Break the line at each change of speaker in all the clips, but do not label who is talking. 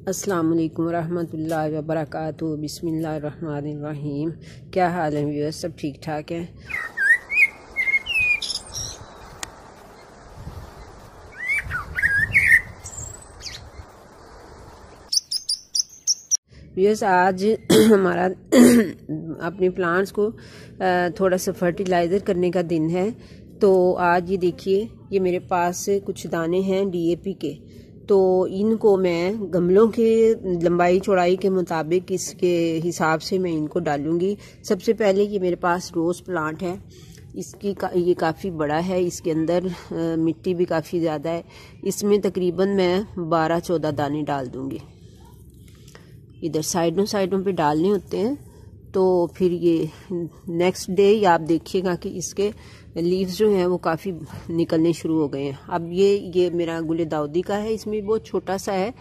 अस्सलाम वालेकुम रहमतुल्लाहि व बरकातुहू। बिस्मिल्लाहिर्रहमानिर्रहीम। क्या हाल है व्यूअर्स, सब ठीक ठाक हैं। व्यूअर्स आज हमारा अपने प्लांट्स को थोड़ा सा फर्टिलाइज़र करने का दिन है। तो आज ये देखिए, ये मेरे पास कुछ दाने हैं डीएपी के। तो इनको मैं गमलों के लंबाई चौड़ाई के मुताबिक इसके हिसाब से मैं इनको डालूंगी। सबसे पहले ये मेरे पास रोज़ प्लांट है, ये काफ़ी बड़ा है, इसके अंदर मिट्टी भी काफ़ी ज़्यादा है। इसमें तकरीबन मैं 12-14 दाने डाल दूंगी। इधर साइडों पे डालने होते हैं। तो फिर ये नेक्स्ट डे आप देखिएगा कि इसके लीव्स जो हैं वो काफ़ी निकलने शुरू हो गए हैं। अब ये मेरा गुले दाऊदी का है, इसमें बहुत छोटा सा है।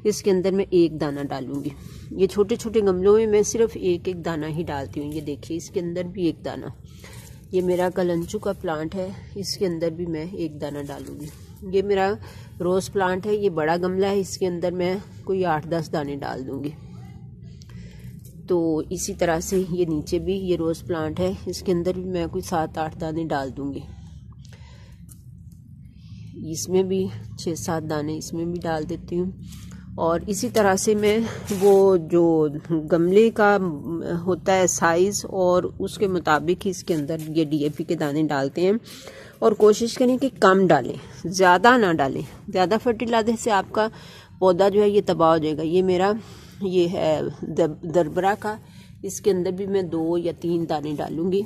इसके अंदर मैं एक दाना डालूंगी। ये छोटे छोटे गमलों में मैं सिर्फ एक एक दाना ही डालती हूँ। ये देखिए, इसके अंदर भी एक दाना। ये मेरा कलंचू का प्लांट है, इसके अंदर भी मैं एक दाना डालूंगी। ये मेरा रोज़ प्लांट है, ये बड़ा गमला है, इसके अंदर मैं कोई 8-10 दाने डाल दूंगी। तो इसी तरह से ये नीचे भी ये रोज़ प्लांट है, इसके अंदर भी मैं कोई 7-8 दाने डाल दूंगी। इसमें भी 6-7 दाने इसमें भी डाल देती हूँ। और इसी तरह से मैं वो जो गमले का होता है साइज़, और उसके मुताबिक ही इसके अंदर ये डीएपी के दाने डालते हैं। और कोशिश करें कि कम डालें, ज़्यादा ना डालें। ज़्यादा फर्टिलाइजर से आपका पौधा जो है ये तबाह हो जाएगा। ये है दरबरा का, इसके अंदर भी मैं 2 या 3 दाने डालूंगी।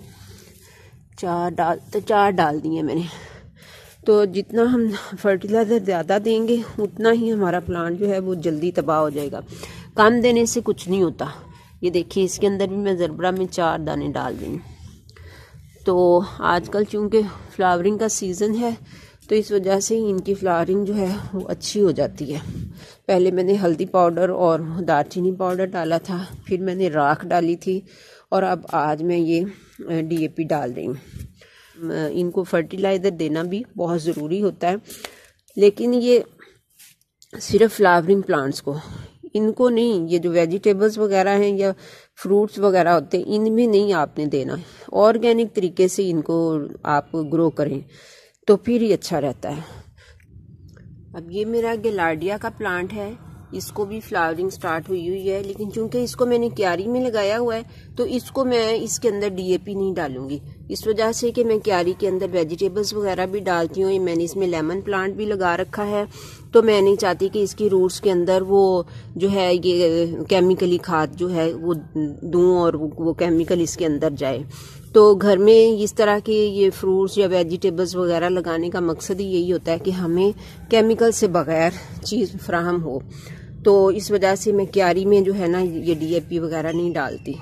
4 डाल दिए मैंने। तो जितना हम फर्टिलाइज़र ज़्यादा देंगे उतना ही हमारा प्लांट जो है वो जल्दी तबाह हो जाएगा। कम देने से कुछ नहीं होता। ये देखिए, इसके अंदर भी मैं दरबरा में 4 दाने डाल दी। तो आजकल चूँकि फ्लावरिंग का सीज़न है, तो इस वजह से इनकी फ्लावरिंग जो है वो अच्छी हो जाती है। पहले मैंने हल्दी पाउडर और दालचीनी पाउडर डाला था, फिर मैंने राख डाली थी, और अब आज मैं ये डीएपी डाल रही हूँ। इनको फर्टिलाइज़र देना भी बहुत ज़रूरी होता है, लेकिन ये सिर्फ फ्लावरिंग प्लांट्स को, इनको नहीं। ये जो वेजिटेबल्स वगैरह हैं या फ्रूट्स वगैरह होते हैं, इनमें नहीं आपने देना। ऑर्गेनिक तरीके से इनको आप ग्रो करें तो फिर ही अच्छा रहता है। अब ये मेरा गिलार्डिया का प्लांट है, इसको भी फ्लावरिंग स्टार्ट हुई है, लेकिन चूंकि इसको मैंने क्यारी में लगाया हुआ है तो इसको मैं इसके अंदर डीएपी नहीं डालूंगी, इस वजह से कि मैं क्यारी के अंदर वेजिटेबल्स वगैरह भी डालती हूँ। मैंने इसमें लेमन प्लांट भी लगा रखा है, तो मैं नहीं चाहती कि इसकी रूट्स के अंदर वो जो है ये केमिकली खाद जो है वो दूं और वो केमिकल इसके अंदर जाए। तो घर में इस तरह के ये फ्रूट्स या वेजिटेबल्स वगैरह लगाने का मकसद ही यही होता है कि हमें केमिकल से बगैर चीज़ फ्राहम हो। तो इस वजह से मैं क्यारी में जो है ना ये डीएपी वगैरह नहीं डालती।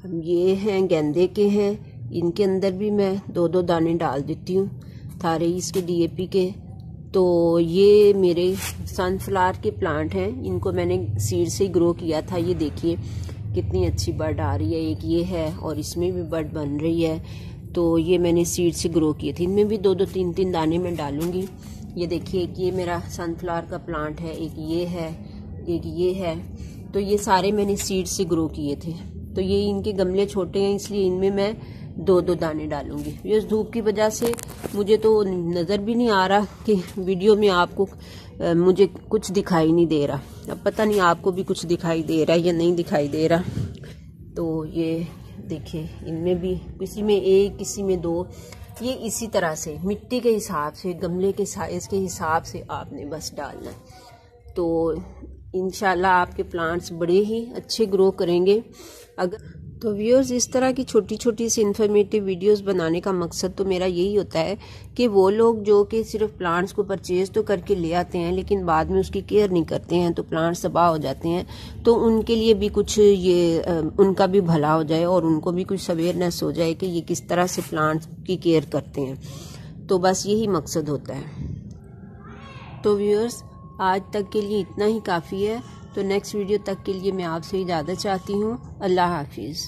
अब ये हैं गेंदे के हैं, इनके अंदर भी मैं 2-2 दाने डाल देती हूँ थारे इसके डीएपी के। तो ये मेरे सनफ्लावर के प्लांट हैं, इनको मैंने सीड से ग्रो किया था। ये देखिए कितनी अच्छी बर्ड आ रही है। एक ये है और इसमें भी बर्ड बन रही है। तो ये मैंने सीड से ग्रो किए थे, इनमें भी 2-2, 3-3 दाने मैं डालूंगी। ये देखिए, एक ये मेरा सनफ्लावर का प्लांट है, एक ये है, एक ये है। तो ये सारे मैंने सीड से ग्रो किए थे। तो ये इनके गमले छोटे हैं, इसलिए इनमें मैं 2-2 दाने डालूंगी। ये धूप की वजह से मुझे तो नज़र भी नहीं आ रहा कि वीडियो में आपको मुझे कुछ दिखाई नहीं दे रहा। अब पता नहीं आपको भी कुछ दिखाई दे रहा है या नहीं दिखाई दे रहा। तो ये देखिए, इनमें भी किसी में 1, किसी में 2। ये इसी तरह से मिट्टी के हिसाब से, गमले के साइज़ के हिसाब से आपने बस डालना है। तो इंशाल्लाह आपके प्लांट्स बड़े ही अच्छे ग्रो करेंगे। अगर तो व्यूअर्स, इस तरह की छोटी छोटी सी इन्फॉर्मेटिव वीडियोस बनाने का मकसद तो मेरा यही होता है कि वो लोग जो कि सिर्फ प्लांट्स को परचेज तो करके ले आते हैं, लेकिन बाद में उसकी केयर नहीं करते हैं, तो प्लांट्स तबाह हो जाते हैं। तो उनके लिए भी कुछ ये उनका भी भला हो जाए और उनको भी कुछ अवेयरनेस हो जाए कि ये किस तरह से प्लांट्स की केयर करते हैं। तो बस यही मकसद होता है। तो व्यूअर्स, आज तक के लिए इतना ही काफ़ी है। तो नेक्स्ट वीडियो तक के लिए मैं आपसे इजाज़त चाहती हूँ। अल्लाह हाफिज़।